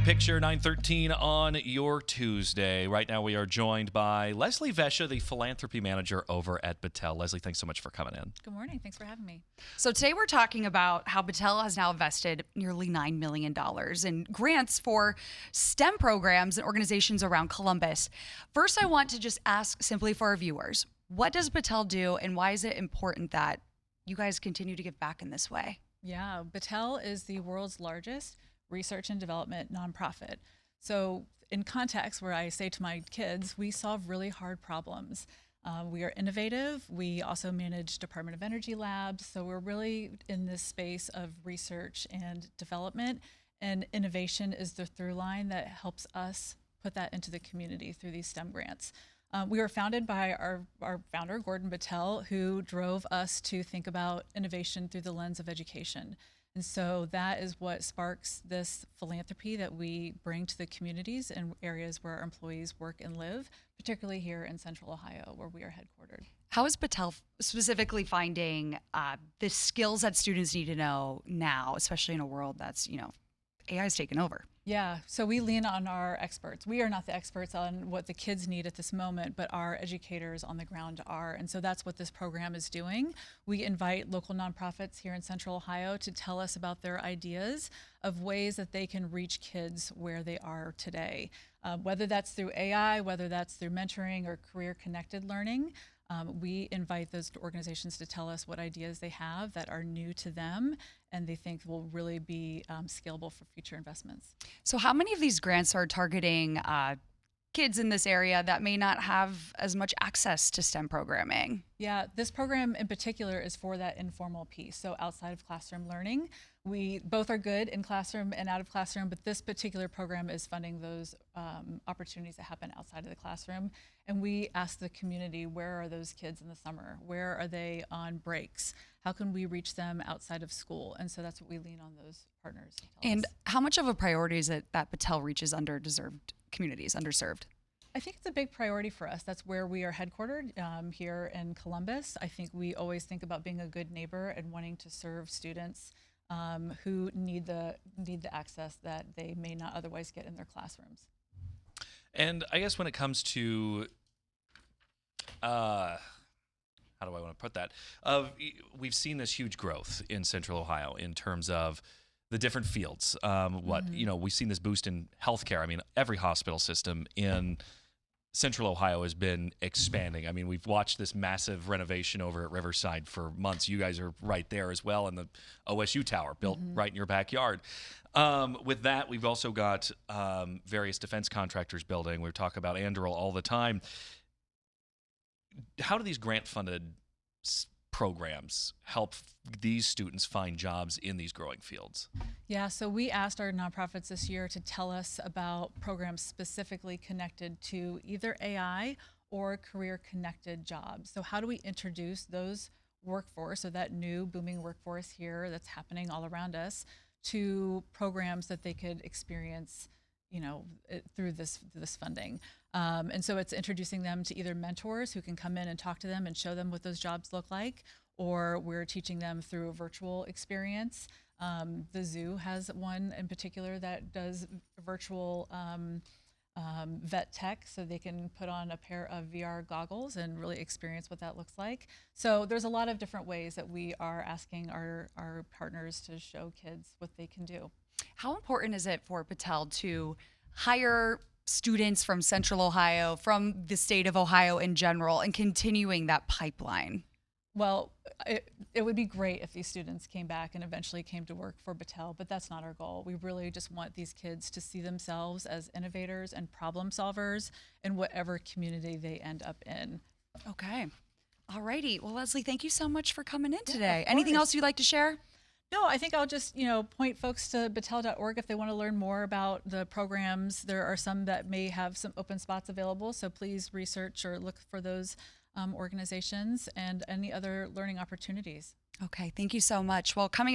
Big Picture 913 on your Tuesday. Right now we are joined by Leslie Vesha, the philanthropy manager over at Battelle. Leslie, thanks so much for coming in. Good morning. Thanks for having me. So today we're talking about how Battelle has now invested nearly $9 million in grants for STEM programs and organizations around Columbus. First, I want to just ask simply for our viewers, what does Battelle do and why is it important that you guys continue to give back in this way? Yeah, Battelle is the world's largest research and development nonprofit. So in context where I say to my kids, we solve really hard problems. We are innovative. We also manage Department of Energy labs. So we're really in this space of research and development, and innovation is the through line that helps us put that into the community through these STEM grants. We were founded by our founder, Gordon Battelle, who drove us to think about innovation through the lens of education. And so that is what sparks this philanthropy that we bring to the communities and areas where our employees work and live, particularly here in Central Ohio, where we are headquartered. How is Battelle specifically finding the skills that students need to know now, especially in a world that's, AI is taking over? Yeah, so we lean on our experts. We are not the experts on what the kids need at this moment, but our educators on the ground are. And so that's what this program is doing. We invite local nonprofits here in Central Ohio to tell us about their ideas of ways that they can reach kids where they are today. Whether that's through AI, whether that's through mentoring or career-connected learning, we invite those organizations to tell us what ideas they have that are new to them and they think will really be scalable for future investments. So how many of these grants are targeting kids in this area that may not have as much access to STEM programming? Yeah, this program in particular is for that informal piece, so outside of classroom learning. We both are good in classroom and out of classroom, but this particular program is funding those opportunities that happen outside of the classroom. And we ask the community, where are those kids in the summer? Where are they on breaks? How can we reach them outside of school? And so that's what we lean on those partners to tell And us. how much of a priority is it that Battelle reaches underserved communities? I think it's a big priority for us. That's where we are headquartered here in Columbus. I think we always think about being a good neighbor and wanting to serve students who need the access that they may not otherwise get in their classrooms. And I guess when it comes to, how do I want to put that? We've seen this huge growth in Central Ohio in terms of the different fields. We've seen this boost in healthcare. I mean, every hospital system in Central Ohio has been expanding. I mean, we've watched this massive renovation over at Riverside for months. You guys are right there as well, in the OSU Tower built right in your backyard. With that, we've also got various defense contractors building. We talk about Anduril all the time. How do these grant-funded programs help these students find jobs in these growing fields? Yeah, so we asked our nonprofits this year to tell us about programs specifically connected to either AI or career-connected jobs. So how do we introduce those workforce, so that new booming workforce here that's happening all around us, to programs that they could experience through this funding. And so it's introducing them to either mentors who can come in and talk to them and show them what those jobs look like, or we're teaching them through a virtual experience. The zoo has one in particular that does virtual vet tech, so they can put on a pair of VR goggles and really experience what that looks like. So there's a lot of different ways that we are asking our partners to show kids what they can do. How important is it for Battelle to hire students from Central Ohio, from the state of Ohio in general, and continuing that pipeline? Well, it would be great if these students came back and eventually came to work for Battelle, but that's not our goal. We really just want these kids to see themselves as innovators and problem solvers in whatever community they end up in. Okay. All righty. Well, Leslie, thank you so much for coming in Yeah, today. of Anything course. else you'd like to share? No, I think I'll just, point folks to battelle.org if they want to learn more about the programs. There are some that may have some open spots available, so please research or look for those organizations and any other learning opportunities. Okay. Thank you so much. Well, coming